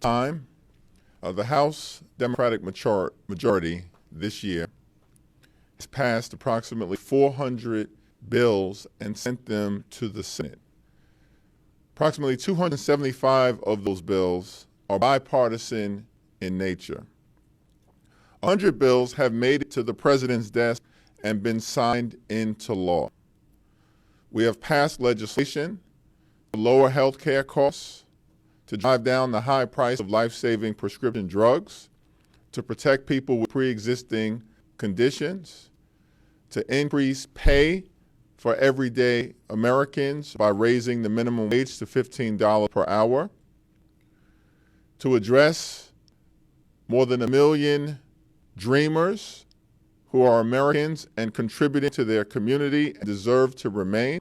time, the House Democratic majority this year has passed approximately 400 bills and sent them to the Senate. Approximately 275 of those bills are bipartisan in nature. 100 bills have made it to the president's desk and been signed into law. We have passed legislation to lower health care costs, to drive down the high price of life-saving prescription drugs, to protect people with pre-existing conditions, to increase pay for everyday Americans by raising the minimum wage to $15 per hour, to address more than 1 million dreamers who are Americans and contributing to their community and deserve to remain.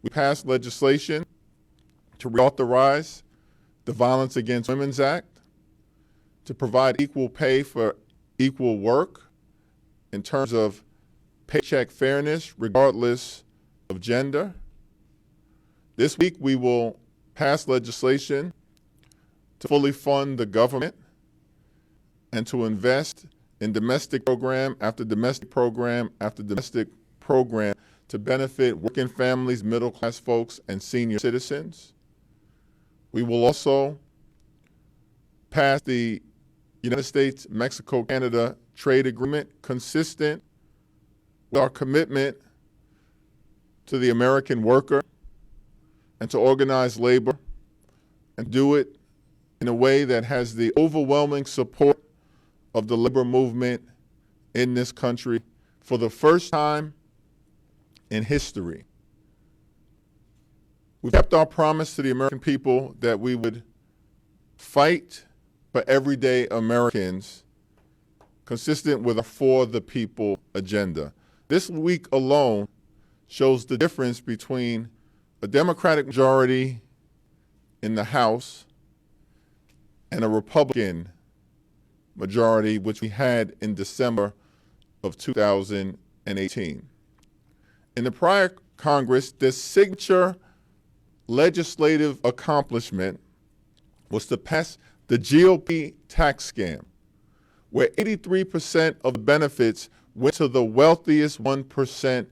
We passed legislation to reauthorize the Violence Against Women's Act, to provide equal pay for equal work in terms of paycheck fairness regardless of gender. This week we will pass legislation to fully fund the government and to invest in domestic program after domestic program after domestic program to benefit working families, middle-class folks, and senior citizens. We will also pass the United States-Mexico-Canada trade agreement consistent with our commitment to the American worker and to organize labor, and do it in a way that has the overwhelming support of the labor movement in this country for the first time in history. We kept our promise to the American people that we would fight for everyday Americans consistent with a For the People agenda. This week alone shows the difference between a Democratic majority in the House and a Republican majority, which we had in December of 2018. In the prior Congress, the signature legislative accomplishment was to pass the GOP tax scam, where 83% of the benefits went to the wealthiest 1%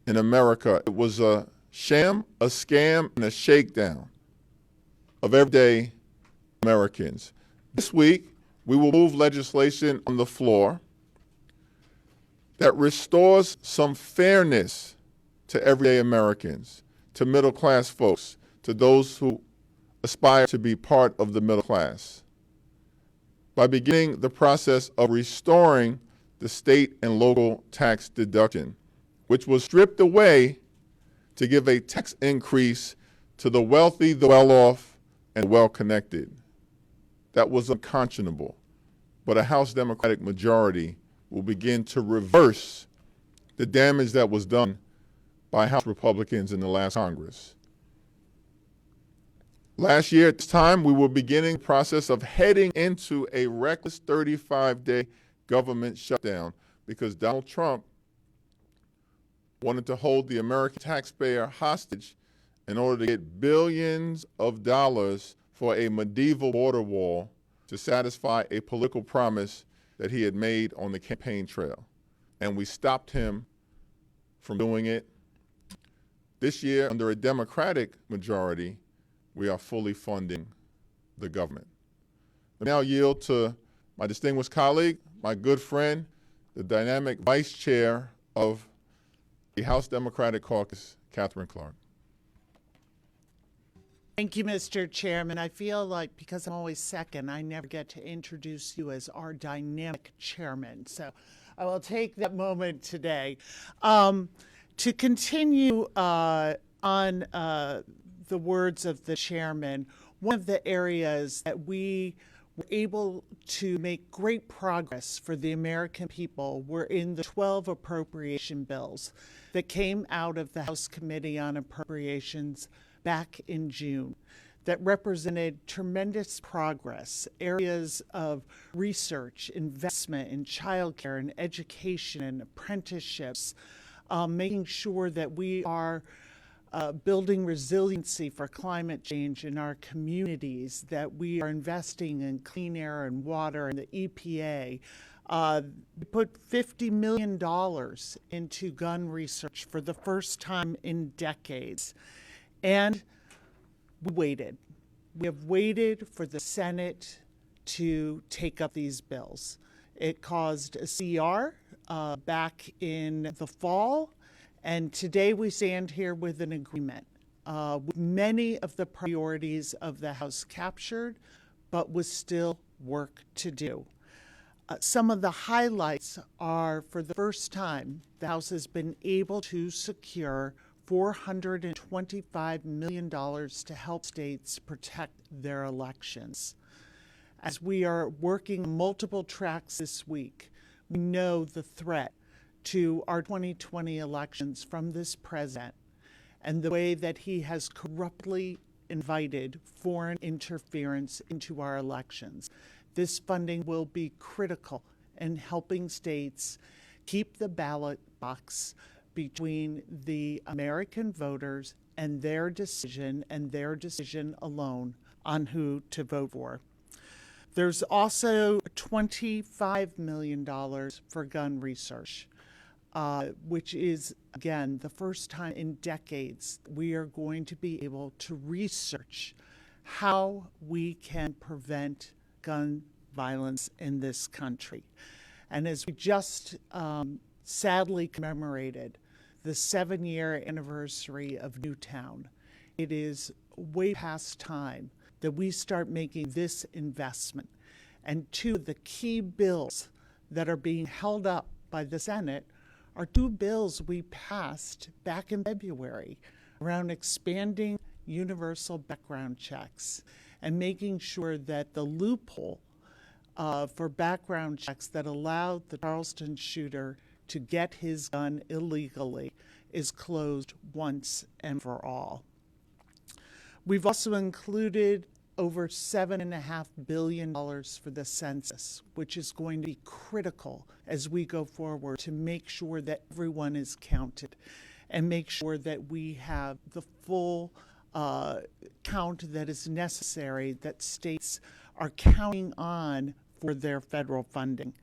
in America. It was a sham, a scam, and a shakedown of everyday Americans. This week, we will move legislation on the floor that restores some fairness to everyday Americans, to middle-class folks, to those who aspire to be part of the middle class, by beginning the process of restoring the state and local tax deduction, which was stripped away to give a tax increase to the wealthy, the well-off, and well-connected. That was unconscionable, but a House Democratic majority will begin to reverse the damage that was done by House Republicans in the last Congress. Last year at this time, we were beginning the process of heading into a reckless 35-day government shutdown because Donald Trump wanted to hold the American taxpayer hostage in order to get billions of dollars for a medieval border wall to satisfy a political promise that he had made on the campaign trail. And we stopped him from doing it. This year, under a Democratic majority, we are fully funding the government. I now yield to my distinguished colleague, my good friend, the dynamic vice chair of the House Democratic Caucus, Catherine Clark. Thank you, Mr. Chairman. I feel like because I'm always second, I never get to introduce you as our dynamic chairman. So I will take that moment today. To continue on the words of the chairman, one of the areas that we were able to make great progress for the American people were in the 12 appropriation bills that came out of the House Committee on Appropriations back in June that represented tremendous progress, areas of research, investment in childcare and education and apprenticeships, making sure that we are building resiliency for climate change in our communities, that we are investing in clean air and water, and the EPA. We put $50 million into gun research for the first time in decades. And we waited. We have waited for the Senate to take up these bills. It caused a CR back in the fall, and today we stand here with an agreement with many of the priorities of the House captured, but with still work to do. Some of the highlights are, for the first time, the House has been able to secure $425 million to help states protect their elections. As we are working multiple tracks this week, we know the threat to our 2020 elections from this president and the way that he has corruptly invited foreign interference into our elections. This funding will be critical in helping states keep the ballot box between the American voters and their decision alone on who to vote for. There's also $25 million for gun research, which is, again, the first time in decades we are going to be able to research how we can prevent gun violence in this country. And as we just sadly commemorated the 7-year anniversary of Newtown, it is way past time that we start making this investment. And two of the key bills that are being held up by the Senate are two bills we passed back in February around expanding universal background checks and making sure that the loophole for background checks that allowed the Charleston shooter to get his gun illegally is closed once and for all. We've also included over $7.5 billion for the census, which is going to be critical as we go forward to make sure that everyone is counted and make sure that we have the full count that is necessary, that states are counting on for their federal funding.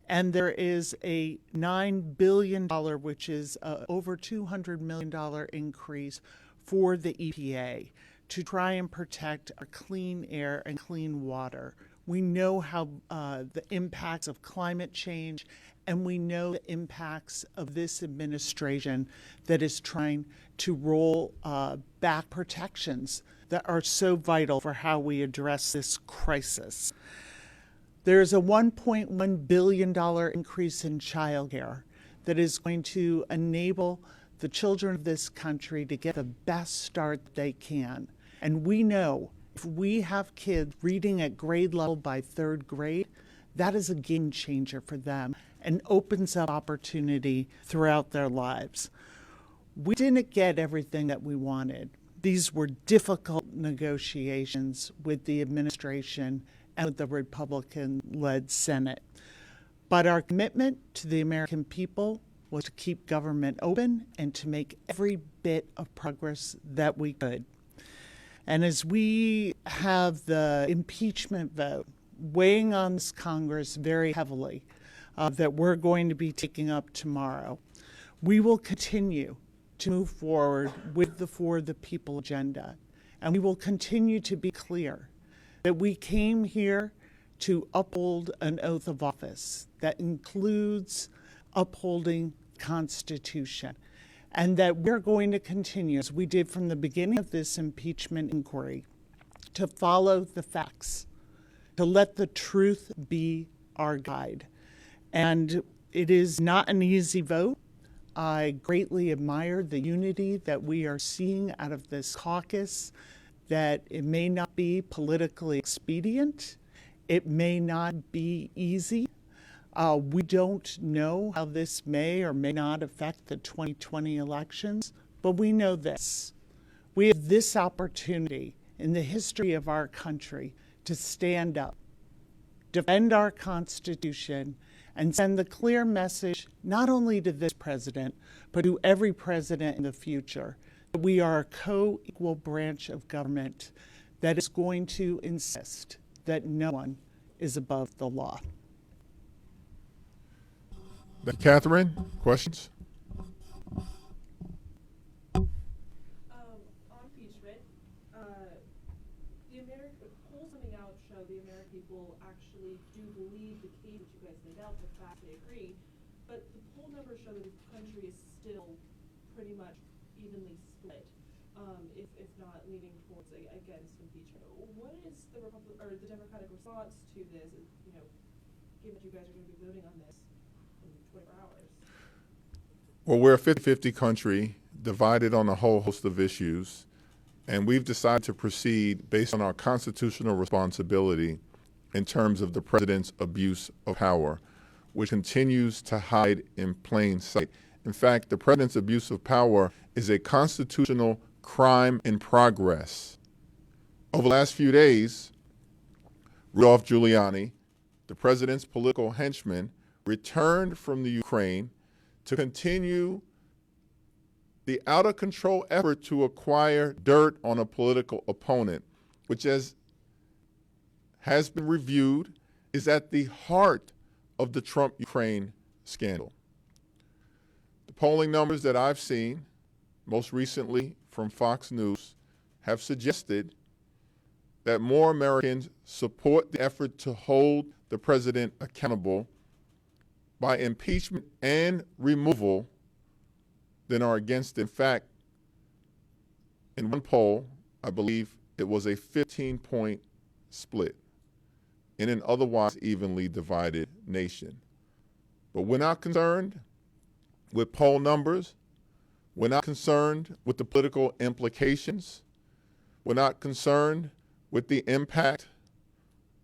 And there is a $9 billion, which is over $200 million increase for the EPA to try and protect our clean air and clean water. We know how the impacts of climate change, and we know the impacts of this administration that is trying to roll back protections that are so vital for how we address this crisis. There's a $1.1 billion increase in childcare that is going to enable the children of this country to get the best start they can. And we know if we have kids reading at grade level by 3rd grade, that is a game changer for them and opens up opportunity throughout their lives. We didn't get everything that we wanted. These were difficult negotiations with the administration and with the Republican-led Senate. But our commitment to the American people was to keep government open and to make every bit of progress that we could. And as we have the impeachment vote weighing on this Congress very heavily, that we're going to be taking up tomorrow, we will continue to move forward with the For the People agenda. And we will continue to be clear that we came here to uphold an oath of office that includes upholding the Constitution, and that we're going to continue, as we did from the beginning of this impeachment inquiry, to follow the facts, to let the truth be our guide. And it is not an easy vote. I greatly admire the unity that we are seeing out of this caucus, that it may not be politically expedient, it may not be easy. We don't know how this may or may not affect the 2020 elections, but we know this. We have this opportunity in the history of our country to stand up, defend our Constitution, and send the clear message not only to this president, but to every president in the future, We are a co-equal branch of government that is going to insist that no one is above the law. Catherine, questions? On impeachment, the polls coming out show the American people actually do believe the case that you guys laid out, the fact they agree, but the poll numbers show that the country is still pretty much evenly split, if not leaning towards against impeachment. What is the the Democratic response to this? Given that you guys are going to be voting on this in 24 hours. Well, we're a 50-50 country divided on a whole host of issues, and we've decided to proceed based on our constitutional responsibility in terms of the president's abuse of power, which continues to hide in plain sight. In fact, the president's abuse of power is a constitutional crime in progress. Over the last few days, Rudolph Giuliani, the president's political henchman, returned from the Ukraine to continue the out-of-control effort to acquire dirt on a political opponent, which has been reviewed, is at the heart of the Trump-Ukraine scandal. The polling numbers that I've seen, most recently from Fox News, have suggested that more Americans support the effort to hold the president accountable by impeachment and removal than are against. In fact, in one poll, I believe it was a 15-point split in an otherwise evenly divided nation. But we're not concerned with poll numbers. We're not concerned with the political implications. We're not concerned with the impact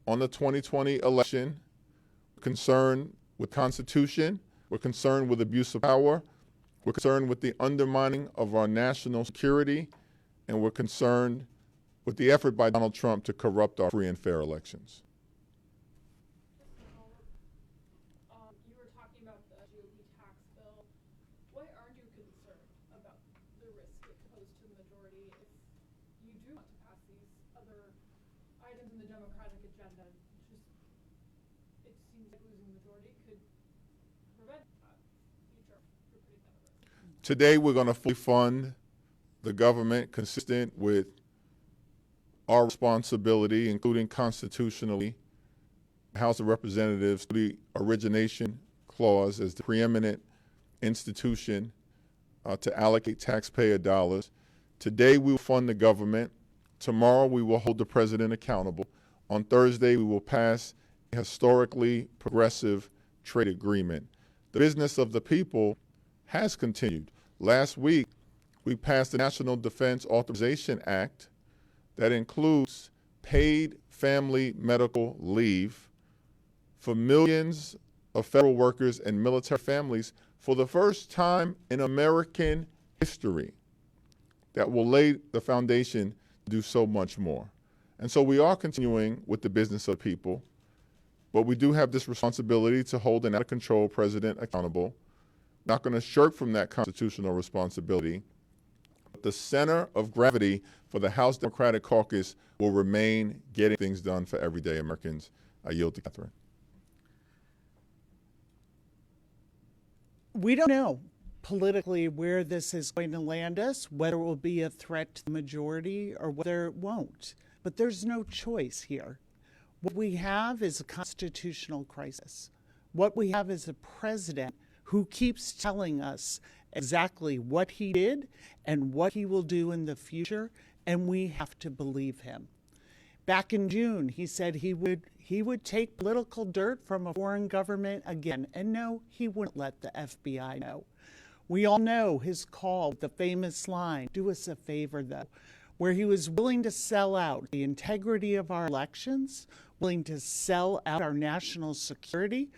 on the 2020 election. We're concerned with Constitution. We're concerned with abuse of power. We're concerned with the undermining of our national security. And we're concerned with the effort by Donald Trump to corrupt our free and fair elections. You were talking about the GOP tax bill. Why aren't you concerned about the risk it posed to the majority if you do want to pass these other items in the Democratic agenda? It seems like losing the majority could prevent future recruiting Democrats. Today, we're going to fully fund the government consistent with our responsibility, including constitutionally. The House of Representatives, the origination clause as the preeminent institution to allocate taxpayer dollars. Today, we will fund the government. Tomorrow, we will hold the president accountable. On Thursday, we will pass a historically progressive trade agreement. The business of the people has continued. Last week, we passed the National Defense Authorization Act that includes paid family medical leave for millions of federal workers and military families for the first time in American history, that will lay the foundation to do so much more. And so we are continuing with the business of people, but we do have this responsibility to hold an out-of-control president accountable. Not going to shirk from that constitutional responsibility. But the center of gravity for the House Democratic Caucus will remain getting things done for everyday Americans. I yield to Catherine. We don't know politically where this is going to land us, whether it will be a threat to the majority or whether it won't. But there's no choice here. What we have is a constitutional crisis. What we have is a president who keeps telling us exactly what he did and what he will do in the future, and we have to believe him. Back in June, he said he would take political dirt from a foreign government again, and no, he wouldn't let the FBI know. We all know his call, the famous line, "Do us a favor, though," where he was willing to sell out the integrity of our elections, willing to sell out our national security,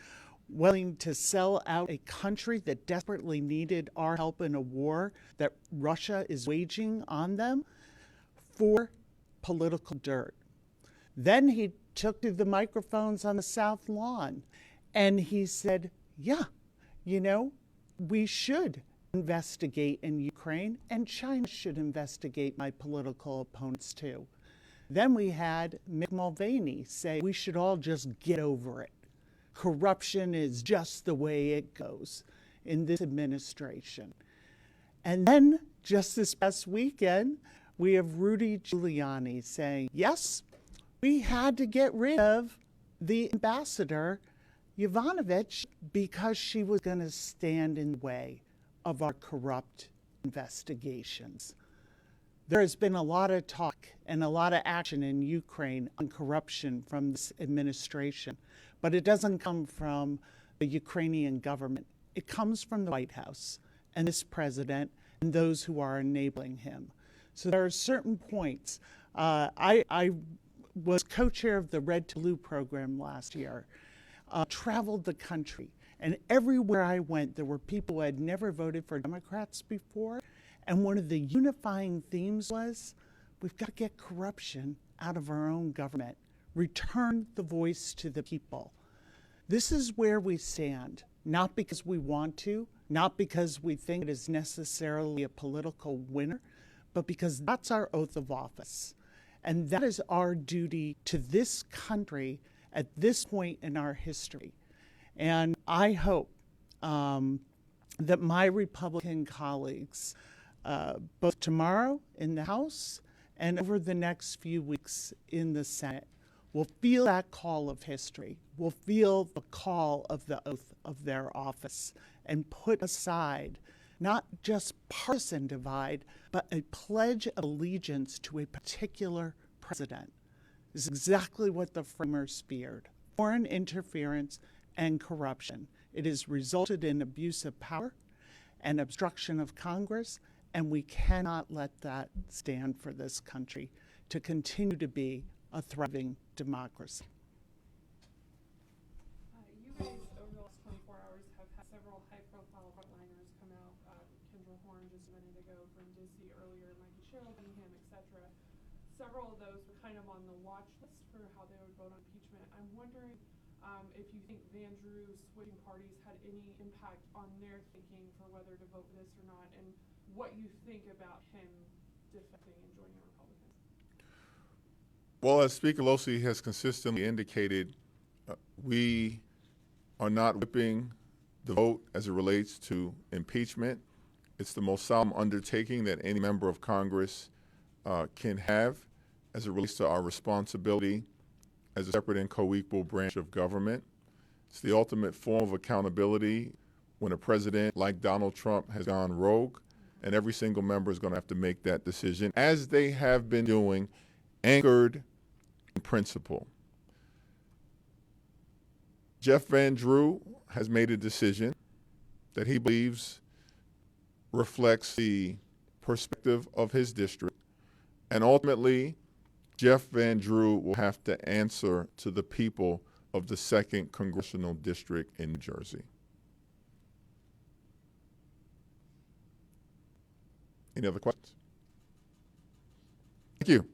willing to sell out a country that desperately needed our help in a war that Russia is waging on them for political dirt. Then he took to the microphones on the South Lawn and he said, yeah, we should investigate in Ukraine, and China should investigate my political opponents too. Then we had Mick Mulvaney say we should all just get over it. Corruption is just the way it goes in this administration. And then just this past weekend, we have Rudy Giuliani saying, yes, we had to get rid of the ambassador, Yovanovitch, because she was going to stand in the way of our corrupt investigations. There has been a lot of talk and a lot of action in Ukraine on corruption from this administration, but it doesn't come from the Ukrainian government. It comes from the White House and this president and those who are enabling him. So there are certain points. I was co-chair of the Red to Blue program last year, traveled the country, and everywhere I went, there were people who had never voted for Democrats before, and one of the unifying themes was, we've got to get corruption out of our own government, return the voice to the people. This is where we stand, not because we want to, not because we think it is necessarily a political winner, but because that's our oath of office. And that is our duty to this country at this point in our history. And I hope that my Republican colleagues, both tomorrow in the House and over the next few weeks in the Senate, will feel that call of history, will feel the call of the oath of their office, and put aside not just partisan divide, but a pledge of allegiance to a particular president. This is exactly what the framers feared: foreign interference and corruption. It has resulted in abuse of power and obstruction of Congress, and we cannot let that stand for this country to continue to be a thriving democracy. You guys, over the last 24 hours, have had several high-profile frontliners come out. Kendra Horn just a minute ago, Glenn Dicey earlier, Mikey Sherrill, Bingham, etc. Several of those were kind of on the watch list for how they would vote on impeachment. I'm wondering if you think Van Drew switching parties had any impact on their thinking for whether to vote this or not, and what you think about him defecting and joining the Republicans. Well, as Speaker Pelosi has consistently indicated, we are not whipping the vote as it relates to impeachment. It's the most solemn undertaking that any member of Congress can have as it relates to our responsibility as a separate and co-equal branch of government. It's the ultimate form of accountability when a president like Donald Trump has gone rogue, and every single member is going to have to make that decision, as they have been doing, anchored in principle. Jeff Van Drew has made a decision that he believes reflects the perspective of his district, and ultimately, Jeff Van Drew will have to answer to the people of the 2nd Congressional District in New Jersey. Any other questions? Thank you.